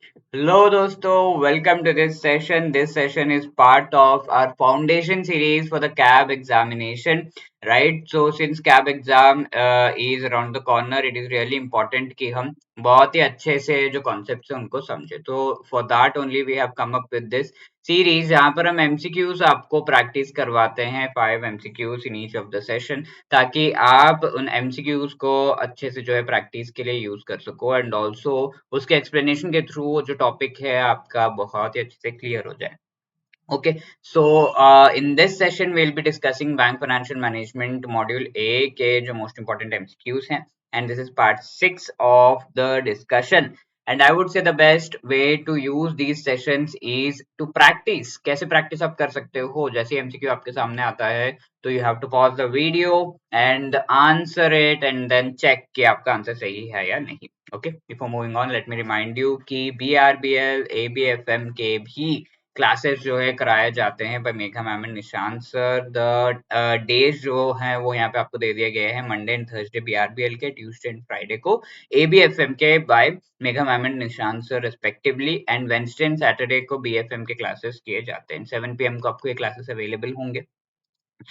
Hello dosto, welcome to this session. This session is part of our foundation series for the CAB examination, right? So since CAB exam is around the corner, it is really important कि हम बहुत ही अच्छे से जो concepts हैं उनको समझे. तो for that only we have come up with this series जहाँ पर हम MCQs आपको practice करवाते हैं 5 MCQs in each of the session ताकि आप उन MCQs को अच्छे से जो है प्रैक्टिस के लिए यूज कर सको एंड ऑल्सो उसके एक्सप्लेनेशन के थ्रू जो टॉपिक है आपका बहुत ही अच्छे से क्लियर हो जाए. Okay, so in this session we'll be discussing bank financial management module A के जो most important MCQs हैं and this is part 6 of the discussion and I would say the best way to use these sessions is to practice. कैसे practice आप कर सकते हो जैसे MCQ आपके सामने आता है तो you have to pause the video and answer it and then check कि आपका आंसर सही है या नहीं. Okay, before moving on let me remind you कि BRBL, ABFM के भी क्लासेस जो है कराए जाते हैं by Megha ma'am and Nishant sir. The days जो हैं वो यहाँ पे आपको दे दिए गए हैं मंडे एंड थर्सडे बीआरबीएल के, ट्यूसडे एंड फ्राइडे को एबीएफएम के by Megha ma'am and Nishant sir respectively and Wednesday and Saturday को बीएफएम के क्लासेस किए जाते हैं. 7 PM को आपको ये क्लासेस अवेलेबल होंगे.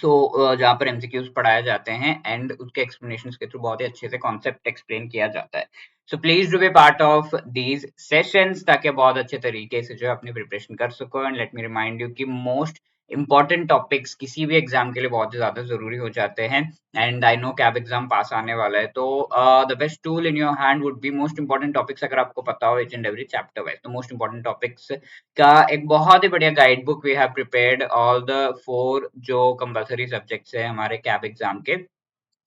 जहाँ पर एमसीक्यूज पढ़ाए जाते हैं एंड उसके एक्सप्लेनेशंस के थ्रू बहुत ही अच्छे से कॉन्सेप्ट एक्सप्लेन किया जाता है. So please do be part of these sessions ताकि आप बहुत अच्छे तरीके से जो है अपनी प्रिपरेशन कर सको. And let me remind you कि मोस्ट इंपॉर्टेंट टॉपिक्स किसी भी एग्जाम के लिए बहुत ही ज्यादा जरूरी हो जाते हैं and I know CAIIB exam पास आने वाला है तो the best tool in your hand would be most important topics. अगर आपको पता हो each and every chapter wise तो मोस्ट इंपॉर्टेंट टॉपिक्स का एक बहुत ही बढ़िया guide book we have prepared all the 4 जो कंपलसरी सब्जेक्ट्स है हमारे कैब एग्जाम के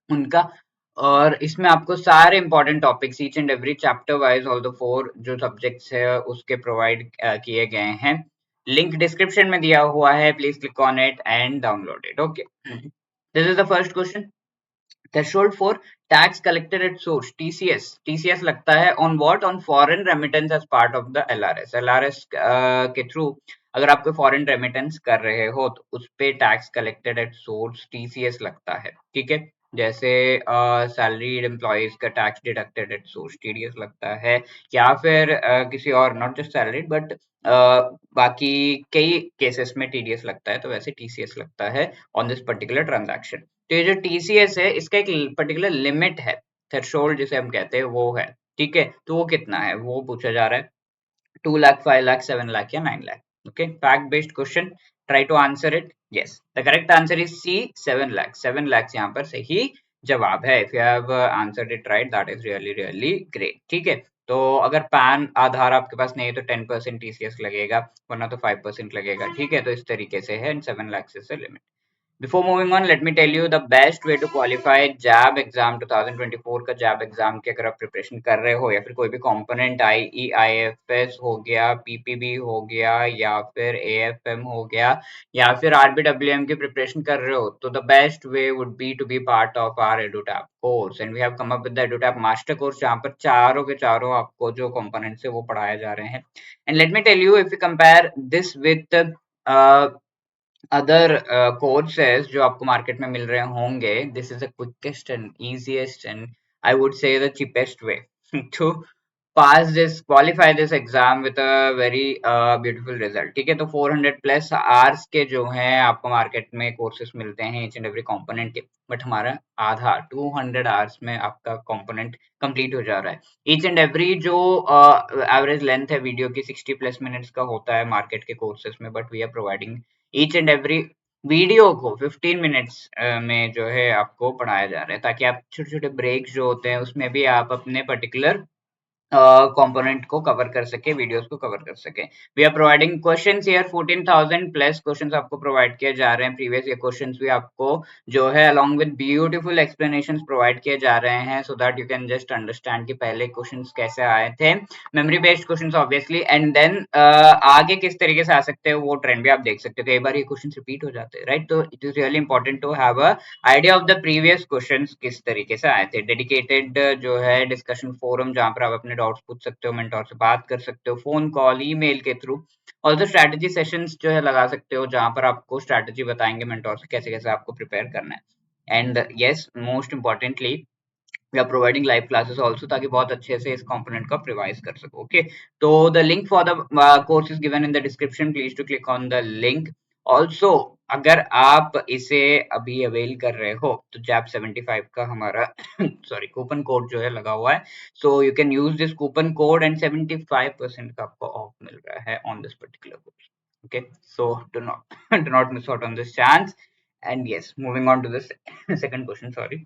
उनका और इसमें आपको सारे important topics each and every chapter wise all the 4 जो सब्जेक्ट्स है उसके प्रोवाइड किए गए हैं. लिंक डिस्क्रिप्शन में दिया हुआ है, please click on it and download it. Okay, this is the first question. Threshold for tax collected at source TCS. TCS लगता है on what? On foreign remittance as part of the LRS. LRS के through अगर आप कोई foreign remittance कर रहे हो तो उस पे tax collected at source TCS लगता है. ठीक है, जैसे सैलरीड एम्प्लॉइज का tax deducted at source TDS लगता है या फिर किसी और नॉट जस्ट सैलरीड बट बाकी कई केसेस में TDS लगता है तो वैसे TCS लगता है ऑन दिस पर्टिकुलर ट्रांजैक्शन. तो ये जो TCS है इसका एक पर्टिकुलर लिमिट है, थ्रेशोल्ड जिसे हम कहते हैं वो है. ठीक है, तो वो कितना है वो पूछा जा रहा है. 2 लाख, 5 लाख, 7 लाख या 9 lakh. Okay, fact based question. Try to answer it. Yes, the correct answer is C, 7 lakh. 7 lakh यहाँ पर सही जवाब है. If you have answered it right that is really really great. ठीक है, तो अगर पैन आधार आपके पास नहीं है तो 10% TCS लगेगा वरना तो 5% लगेगा. ठीक है, तो इस तरीके से है 7 लाख से limit. Before moving on, let me tell you the best way to qualify JAB exam 2024 का JAB exam की अगर आप प्रिपरेशन कर रहे हो या फिर कोई भी कंपोनेंट IEIFS हो गया, PPB हो गया या फिर AFM हो गया या फिर RBWM की प्रिपरेशन कर रहे हो तो the best way would be to be part of our EduTap course and we have come up with the EduTap master course जहाँ पर चारों के चारों आपको जो कंपोनेंट्स है वो पढ़ाए जा रहे हैं. And let me tell you if you compare this with uh, other courses जो आपको मार्केट में मिल रहे होंगे this is the quickest and easiest and I would say the cheapest way to pass this qualify this exam with a very beautiful result. ठीक है, तो 400 plus hours के जो हैं आपको मार्केट में कोर्सेज मिलते हैं ईच एंड एवरी कंपोनेंट के बट हमारा आधा 200 आवर्स में आपका कंपोनेंट कंप्लीट हो जा रहा है. ईच एंड एवरी जो एवरेज लेंथ है वीडियो की 60 प्लस मिनट्स का होता है मार्केट के कोर्सेज में but we are providing each and every video को 15 मिनट्स में जो है आपको पढ़ाया जा रहा है ताकि आप छोटे छोटे ब्रेक जो होते हैं उसमें भी आप अपने पर्टिकुलर कंपोनेंट को कवर कर सके, वीडियोस को कवर कर सके. We are providing questions here 14,000 plus questions आपको प्रोवाइड किए जा रहे हैं. प्रीवियस ईयर क्वेश्चंस भी आपको जो है along with beautiful explanations provide किए जा रहे हैं so that you can just understand कि पहले क्वेश्चंस कैसे आए थे, memory based questions obviously and then आगे किस तरीके से आ सकते हैं वो ट्रेंड भी आप देख सकते हो. कई बार ये क्वेश्चंस रिपीट हो जाते हैं राइट, तो it is really important to have a idea of the previous questions किस तरीके से आए थे. डेडिकेटेड जो है डिस्कशन फोरम जहां पर आप अपने डाउट्स पूछ सकते हो, मेंटोर से बात कर सकते हो, फोन कॉल ईमेल के थ्रू. ऑल्सो स्ट्रैटेजी सेशंस जो है लगा सकते हो जहां पर आपको स्ट्रैटेजी बताएंगे मेंटोर से कैसे कैसे आपको प्रिपेयर करना है. And yes, most importantly we are providing live classes also, ताकि बहुत अच्छे से इस कंपोनेंट को रिवाइज कर सको। ओके, तो the link for the course is given in the description, please to click on the link. Also अगर आप इसे अभी अवेल कर रहे हो तो जैप 75 का हमारा सॉरी कूपन कोड जो है लगा हुआ है, so you can use this coupon code and 75% का आपको ऑफ मिल रहा है on this particular course. Okay, so do not do not miss out on this chance. And yes, moving on to the second question, sorry.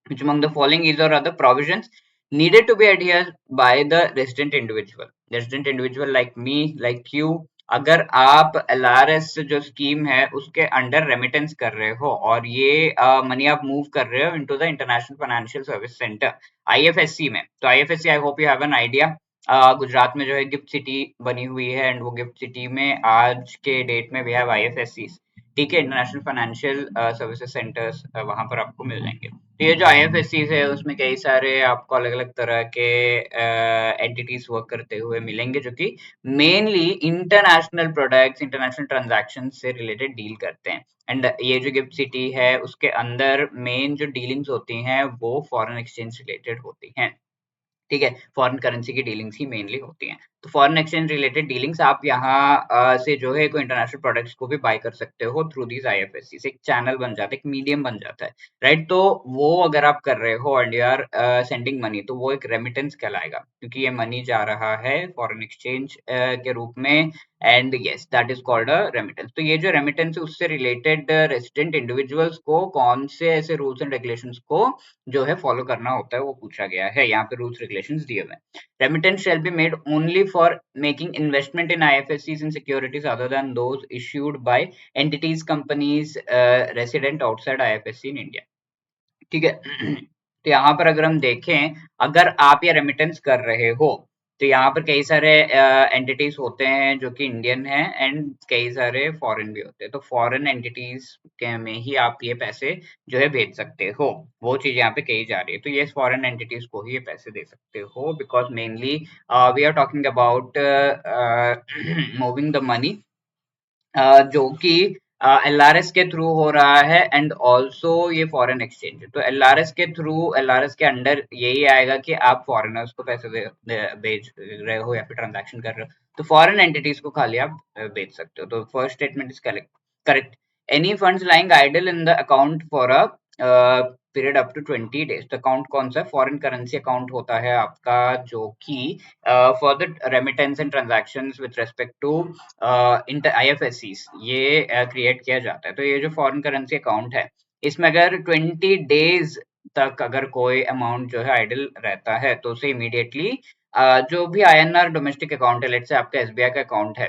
Which among the following is or other provisions needed to be adhered by the resident individual? Resident individual like me, like you, अगर आप LRS जो scheme है उसके under remittance कर रहे हो और ये मनी आप मूव कर रहे हो into the international financial service centre IFSC में, तो IFSC I hope you have an idea, Gujarat में जो है गिफ्ट सिटी बनी हुई है एंड वो गिफ्ट सिटी में आज के डेट में वी हैव IFSC, ठीक है, इंटरनेशनल फाइनेंशियल सर्विसेज सेंटर्स वहां पर आपको मिल जाएंगे। तो ये जो IFSCs है उसमें कई सारे आपको अलग अलग तरह के एंटिटीज वर्क करते हुए मिलेंगे जो कि mainly international products, international transaction से रिलेटेड डील करते हैं। एंड ये जो गिफ्ट सिटी है उसके अंदर मेन जो डीलिंग्स होती हैं वो फॉरेन एक्सचेंज रिलेटेड होती हैं, ठीक है, फॉरेन करेंसी की डीलिंग्स ही मेनली होती हैं। तो फॉरेन एक्सचेंज रिलेटेड डीलिंग्स आप यहाँ से जो है कोई इंटरनेशनल प्रोडक्ट्स को भी बाय कर सकते हो थ्रू दीज IFSC से, एक चैनल बन जाता है, एक मीडियम बन जाता है, राइट। तो वो अगर आप कर रहे हो and you are sending money तो वो एक रेमिटेंस कहलाएगा, क्योंकि ये मनी जा रहा है फॉरेन एक्सचेंज के रूप में, and yes that is called a remittance. तो ये जो रेमिटेंस है उससे रिलेटेड रेसिडेंट इंडिविजुअल्स को कौन से ऐसे रूल्स एंड रेगुलेशंस को जो है फॉलो करना होता है वो पूछा गया है, यहाँ पे रूल्स रेगुलेशंस दिए हुए हैं। Remittance shall be made only for making investment in IFSCs and securities other than those issued by entities, companies resident outside IFSC in India, ठीक है। तो यहाँ पर अगर हम देखें, अगर आप ये रेमिटेंस कर रहे हो तो यहाँ पर कई सारे एंटिटीज होते हैं जो कि इंडियन हैं एंड कई सारे फॉरेन भी होते हैं। तो फॉरेन एंटिटीज के में ही आप ये पैसे जो है भेज सकते हो, वो चीज यहाँ पे कही जा रही है। तो ये फॉरेन एंटिटीज को ही ये पैसे दे सकते हो, because mainly we are talking about moving the money जो कि LRS के थ्रू हो रहा है एंड ऑल्सो ये फॉरेन एक्सचेंज है। तो LRS के थ्रू, LRS के अंडर यही आएगा कि आप फॉरेनर्स को पैसे भेज रहे हो या फिर ट्रांजैक्शन कर रहे हो, तो फॉरेन एंटिटीज को खाली आप भेज सकते हो। तो first statement is correct. Any funds lying idle in the account for a period up to 20 days. तो अकाउंट कौन सा है? फॉरेन करेंसी अकाउंट होता है आपका, जो कि for the remittance and transactions with respect to inter IFSCs ये क्रिएट किया जाता है। तो ये जो फॉरेन करेंसी अकाउंट है इसमें अगर 20 डेज तक अगर कोई अमाउंट जो है आइडल रहता है तो उसे इमीडिएटली जो भी INR डोमेस्टिक अकाउंट है, लेट्स से आपका SBI का अकाउंट है,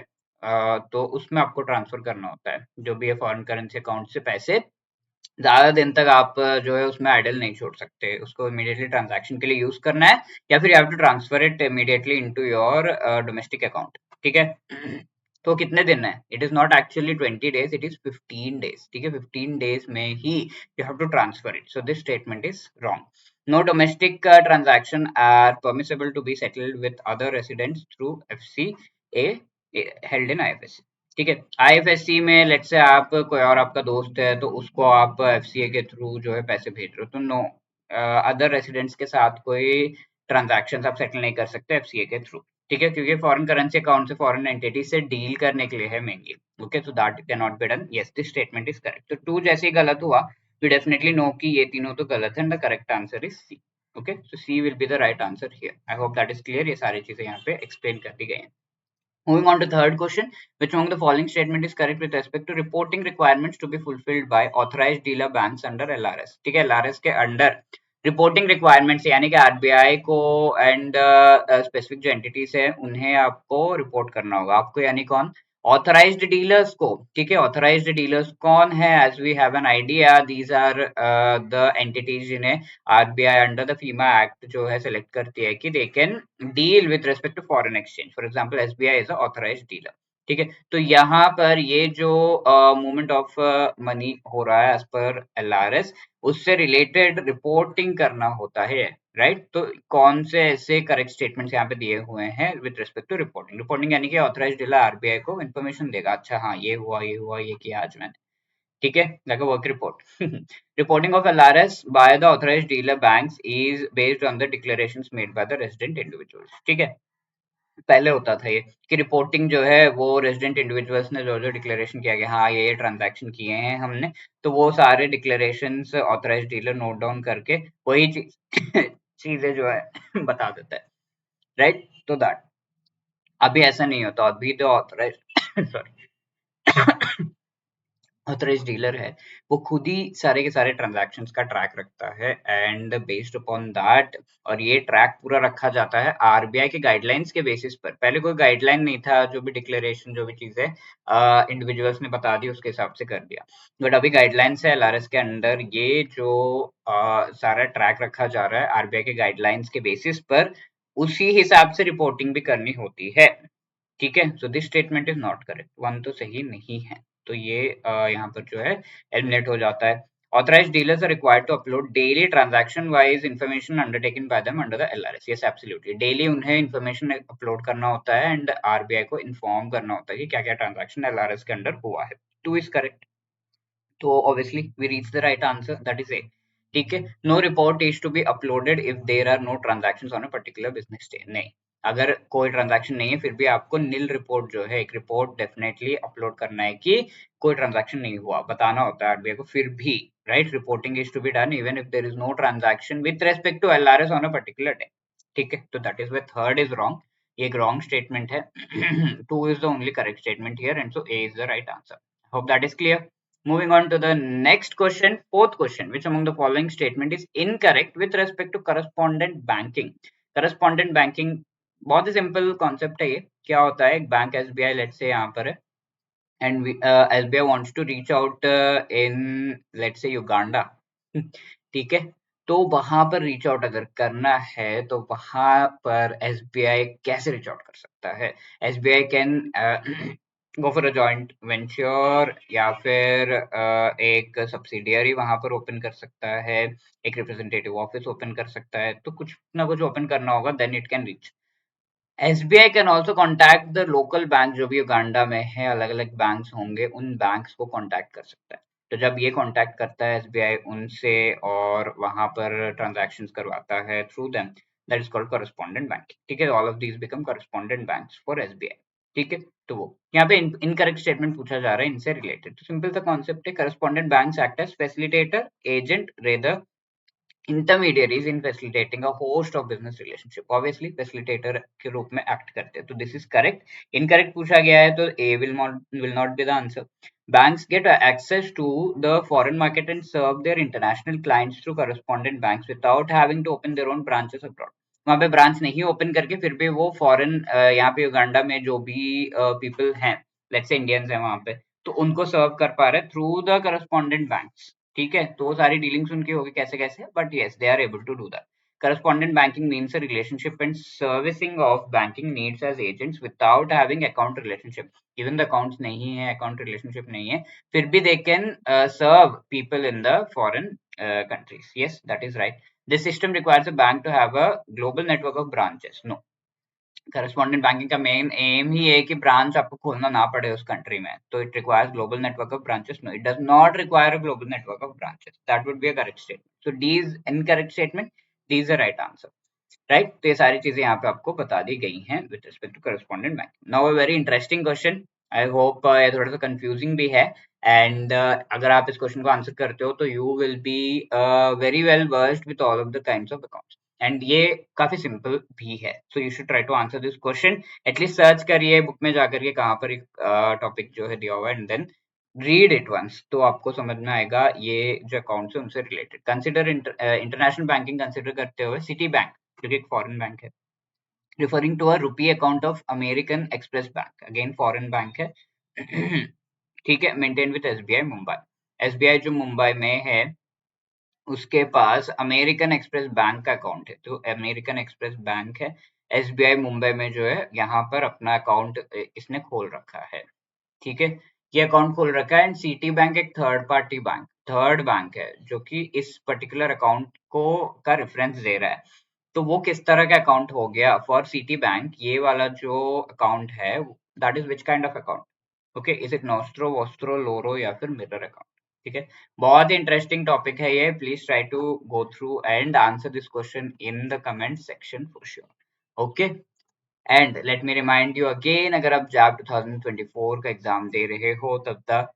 तो उसमें आपको ट्रांसफर करना होता है जो भी है फॉरेन करेंसी अकाउंट से पैसे। ज़्यादा दिन तक आप जो है उसमें आइडल नहीं छोड़ सकते, उसको इमीडिएटली ट्रांजैक्शन के लिए यूज़ करना है या फिर you have to transfer it immediately into your domestic account, ठीक है। तो कितने दिन है? It is not actually 20 days, it is 15 days, ठीक है। 15 डेज में ही you have to transfer it, so this statement is wrong. No domestic transaction are permissible to be settled with other residents through FCA held in IFSC, ठीक है। IFSC में let's say आप कोई और आपका दोस्त है तो उसको आप FCA के थ्रू जो है पैसे भेज रहे हो, तो नो, अदर रेसिडेंट्स के साथ कोई ट्रांजैक्शंस आप सेटल नहीं कर सकते FCA के थ्रू, ठीक है, क्योंकि फॉरेन करेंसी अकाउंट से फॉरेन एंटिटी से डील करने के लिए है mainly. Okay, so that can not be done. Yes, this statement is correct. तो 2 जैसे ही गलत हुआ वी डेफिनेटली नो कि ये तीनों तो गलत है and the correct answer is C. Okay, so C will be the right answer here. I hope that is clear. ये सारी चीजें यहाँ पे एक्सप्लेन कर दी गई हैं। Moving on to third question, which among the following statement is correct with respect to reporting requirements to be fulfilled by authorized dealer banks under LRS? ठीक है, LRS के अंडर रिपोर्टिंग रिक्वायरमेंट्स यानी कि RBI को and specific जो entities है उन्हें आपको रिपोर्ट करना होगा। आपको यानी कौन? ऑथराइज्ड डीलर्स को, ठीक है। ऑथराइज्ड डीलर्स कौन है? As we have an idea, these are the entities जिन्हें RBI under the FEMA act जो है सेलेक्ट करती है कि they can deal with respect to foreign exchange. For example SBI is a authorised dealer, ठीक है। तो यहाँ पर ये जो मूवमेंट ऑफ मनी हो रहा है एज पर LRS, उससे रिलेटेड रिपोर्टिंग करना होता है, राइट। तो कौन से ऐसे करेक्ट स्टेटमेंट्स यहाँ पे दिए हुए हैं with respect to reporting? Reporting यानी कि ऑथराइज्ड डीलर RBI को इन्फॉर्मेशन देगा, अच्छा हाँ ये हुआ ये हुआ ये किया आज मैंने, ठीक है, like a work report. Reporting of LRS by the authorized dealer banks is based on the declarations made by the resident individuals. ठीक है, पहले होता था ये कि रिपोर्टिंग जो है वो रेजिडेंट इंडिविजुअल्स ने जो जो डिक्लेरेशन किया कि हाँ ये ट्रांजैक्शन किए हैं हमने, तो वो सारे declarations authorised dealer note down करके वही चीज चीजें जो है बता देता है, राइट? तो दैट अभी ऐसा नहीं होता, अभी तो ऑथराइज सॉरी ऑथराइज्ड डीलर है वो खुद ही सारे के सारे ट्रांजैक्शंस का ट्रैक रखता है एंड बेस्ड अपॉन दैट, और ये ट्रैक पूरा रखा जाता है आरबीआई के गाइडलाइंस के बेसिस पर। पहले कोई गाइडलाइन नहीं था, जो भी डिक्लेरेशन जो भी चीजें इंडिविजुअल्स ने बता दी उसके हिसाब से कर दिया, बट अभी गाइडलाइंस है एलआरएस के अंडर, ये जो सारा ट्रैक रखा जा रहा है आरबीआई के गाइडलाइंस के बेसिस पर, उसी हिसाब से रिपोर्टिंग भी करनी होती है। ठीक है, सो this statement is not correct, one तो सही नहीं है, तो ये यहाँ पर जो है एलिमिनेट हो जाता है। Authorized dealers are required to upload daily transaction-wise information undertaken by them under the LRS. Yes, absolutely. Daily उन्हें information upload करना होता है and RBI को inform करना होता है कि क्या-क्या transaction LRS के अंदर हुआ है. 2 is correct. तो obviously we reach the right answer, that is A. ठीक है, no report is to be uploaded if there are no transactions on a particular business day. नहीं, अगर कोई ट्रांजैक्शन नहीं है फिर भी आपको नील रिपोर्ट जो है, एक रिपोर्ट डेफिनेटली अपलोड करना है कि कोई ट्रांजैक्शन नहीं हुआ, बताना होता है आरबीआई को फिर भी, right? Reporting is to be done even if there is no transaction with respect to LRS on a particular day. ठीक है, तो that is where third is wrong, ये एक रॉन्ग स्टेटमेंट है। 2 is the only correct statement here and so A is the right answer. Hope that is clear. Moving on to the next question, fourth question, which among the following statement is incorrect with respect to correspondent banking? Correspondent banking बहुत ही simple concept है ये। क्या होता है, एक bank SBI let's say यहाँ पर है and SBI wants to reach out in let's say Uganda. ठीक है, तो वहां पर रीच आउट अगर करना है तो वहां पर एसबीआई कैसे रीच आउट कर सकता है? SBI can go for a joint venture या फिर एक सब्सिडियरी वहां पर ओपन कर सकता है, एक रिप्रेजेंटेटिव ऑफिस ओपन कर सकता है, तो कुछ ना कुछ ओपन करना होगा, then it can reach. SBI can also contact the local bank जो भी युगांडा में है, अलग अलग बैंक्स होंगे, उन बैंक्स को कॉन्टैक्ट कर सकता है। तो जब ये कॉन्टैक्ट करता है एसबीआई उनसे और वहां पर ट्रांजैक्शंस करवाता है through them, that is called correspondent bank. ठीक है, all of these become correspondent banks for SBI. ठीक है, तो वो यहाँ पे इनकरेक्ट स्टेटमेंट पूछा जा रहा है इनसे रिलेटेड, तो सिंपल सा कॉन्सेप्ट है, correspondent banks act as facilitator, agent, rather intermediaries in facilitating a host of business relationship, obviously facilitator के रूप में act करते हैं, तो this is correct। incorrect पूछा गया है तो A will not be the answer। banks get access to the foreign market and serve their international clients through correspondent banks without having to open their own branches abroad। वहां पे branch नहीं open करके फिर भी वो foreign यहाँ पे Uganda में जो भी पीपल हैं, लेट्स से इंडियंस हैं वहां पे, तो उनको सर्व कर पा रहे थ्रू द करस्पॉन्डेंट बैंक्स। ठीक है, तो वो सारी डीलिंग्स उनकी होगी कैसे कैसे, but yes they are able to do that. Correspondent banking means a relationship and servicing of banking needs as agents without having account relationship. Even the accounts नहीं है, account relationship नहीं है, फिर भी they can serve people in the foreign countries. Yes, that is right. This system requires a bank to have a global network of branches. No, correspondent banking का main M ही है कि branch आपको खोलना ना पड़े उस कंट्री में, तो it requires global network of branches. No, it does not require a global network of branches, that would be a correct statement. So D is incorrect statement, D is the right answer, right? तो ये सारी चीजें यहाँ पे आपको बता दी गई हैं with respect to correspondent banking. Now a very interesting question, I hope ये थोड़ा सा कंफ्यूजिंग भी है एंड अगर आप इस क्वेश्चन को आंसर करते हो तो you will be very well versed with all of the kinds of accounts, and ये काफी सिंपल भी है, so you should try to answer this question. At least search करिए बुक में जाकर के कहाँ पर एक टॉपिक जो है दिया हुआ है and then read it once, तो आपको समझ में आएगा ये जो अकाउंट्स है उनसे related. Consider international banking consider करते हुए सिटी बैंक जो कि एक फॉरेन बैंक है, referring to a rupee account of American Express bank, again foreign bank है। ठीक है, maintain with SBI Mumbai. SBI जो मुंबई में है उसके पास अमेरिकन एक्सप्रेस बैंक का अकाउंट है, तो अमेरिकन एक्सप्रेस बैंक है, एसबीआई मुंबई में जो है यहाँ पर अपना अकाउंट इसने खोल रखा है। ठीक है, ये अकाउंट खोल रखा है एंड सिटी बैंक एक third party bank, third bank है जो कि इस पर्टिकुलर अकाउंट को का रेफरेंस दे रहा है। तो वो किस तरह का अकाउंट हो गया फॉर सिटी बैंक, ये वाला जो अकाउंट है that is which kind of account? Okay, is it nostro, vostro, loro या फिर मिरर अकाउंट? ठीक है, बहुत ही इंटरेस्टिंग टॉपिक है ये। Please try to go through and answer this question in the comment section for sure. Okay, and let me remind you again, अगर आप जैब 2024 का एग्जाम दे रहे हो तब the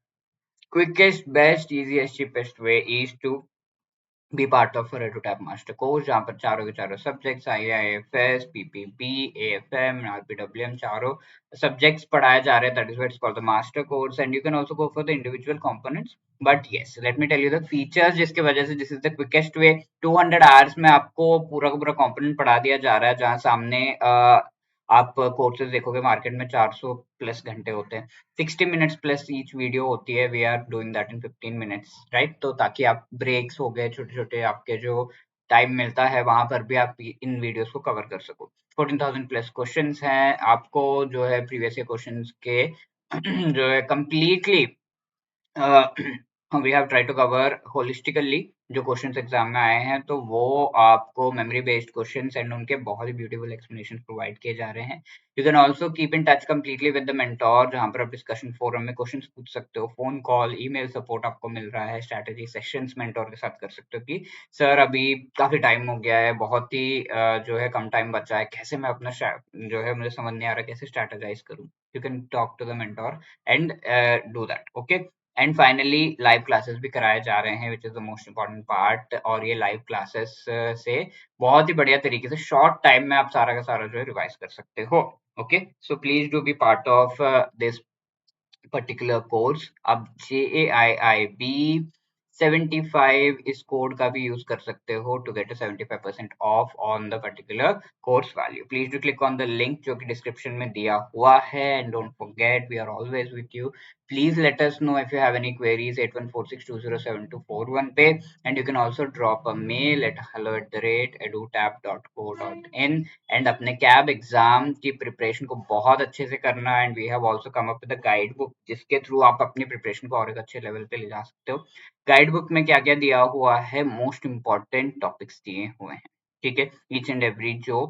quickest best easiest cheapest way is to be part of EduTap master course, जहाँ पर चारों के चारों subjects IIFS, PPP, AFM, RPWM, चारों सब्जेक्ट्स पढ़ाए जा रहे हैं। That is what is called the master course and you can also go for the individual components. But yes, let me tell you the features जिसकी वजह से this is the quickest way. 200 hours में आपको पूरा का पूरा component पढ़ा दिया जा रहा है, जहाँ सामने आप कोर्सेज देखोगे मार्केट में 400 प्लस घंटे होते हैं। 60 मिनट्स प्लस ईच वीडियो होती है। We are doing that in 15 minutes, right? तो ताकि आप ब्रेक्स हो गए छोटे छोटे, आपके जो टाइम मिलता है वहां पर भी आप इन वीडियोस को कवर कर सको। 14,000 प्लस क्वेश्चंस हैं। आपको जो है प्रीवियस ईयर क्वेश्चंस के जो है completely we have try to cover holistically जो क्वेश्चंस एग्जाम में आए हैं, तो वो आपको मेमोरी बेस्ड क्वेश्चंस एंड उनके बहुत ही ब्यूटीफुल एक्सप्लेनेशन प्रोवाइड किए जा रहे हैं। You can also keep in touch completely with the mentor, जहां पर आप डिस्कशन फोरम में क्वेश्चंस पूछ सकते हो। फोन कॉल, ईमेल सपोर्ट आपको मिल रहा है। स्ट्रैटेजी सेशंस मेंटोर के साथ कर सकते हो कि सर अभी काफी टाइम हो गया है, बहुत ही जो है कम टाइम बचा है, कैसे मैं अपना जो है मुझे समझ नहीं आ रहा कैसे स्ट्रैटेजाइज करूं। You can talk to the mentor and do that. Okay, and finally live classes भी कराए जा रहे हैं, which is the most important part. और ये लाइव क्लासेस से बहुत ही बढ़िया तरीके से शॉर्ट टाइम में आप सारा का सारा जो है रिवाइज कर सकते हो। Okay, so please do be part of this particular course। अब JAIIB 75 इस कोड का भी यूज कर सकते हो to get 75% off on the particular course value. Please do click on the link जो कि डिस्क्रिप्शन में दिया हुआ है and don't forget we are always with you. Please let us know if you have any queries 8146207241 पे, and you can also drop a mail at hello@edutap.co.in। And अपने CAIIB exam की preparation को बहुत अच्छे से करना। And we have also come up with the guide book, जिसके through आप अपनी प्रिपरेशन को और एक अच्छे लेवल पे ले जा सकते हो। गाइड बुक में क्या क्या दिया हुआ है, मोस्ट इंपॉर्टेंट टॉपिक्स दिए हुए हैं, ठीक है? ईच एंड एवरी जो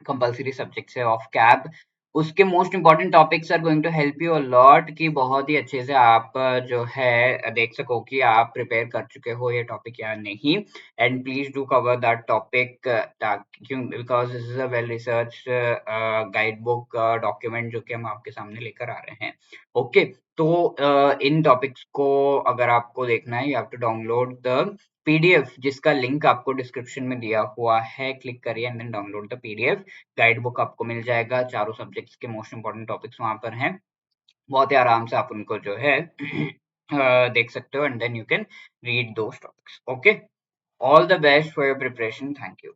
कंपल्सरी सब्जेक्ट्स है ऑफ कैब, उसके most important topics are going to help you a lot, कि बहुत ही अच्छे से आप जो है देख सको कि आप प्रिपेयर कर चुके हो ये टॉपिक या नहीं। And please do cover that topic, क्यों, because this is a well research guide book document जो कि हम आपके सामने लेकर आ रहे हैं। ओके, तो इन टॉपिक्स को अगर आपको देखना है, you have to download the PDF, जिसका लिंक आपको डिस्क्रिप्शन में दिया हुआ है। क्लिक करिए and then download the PDF. Guide book आपको मिल जाएगा, चारों सब्जेक्ट्स के मोस्ट इंपोर्टेंट टॉपिक्स वहां पर हैं। बहुत ही आराम से आप उनको जो है देख सकते हो and then you can read those topics. Okay, all the best for your preparation. Thank you.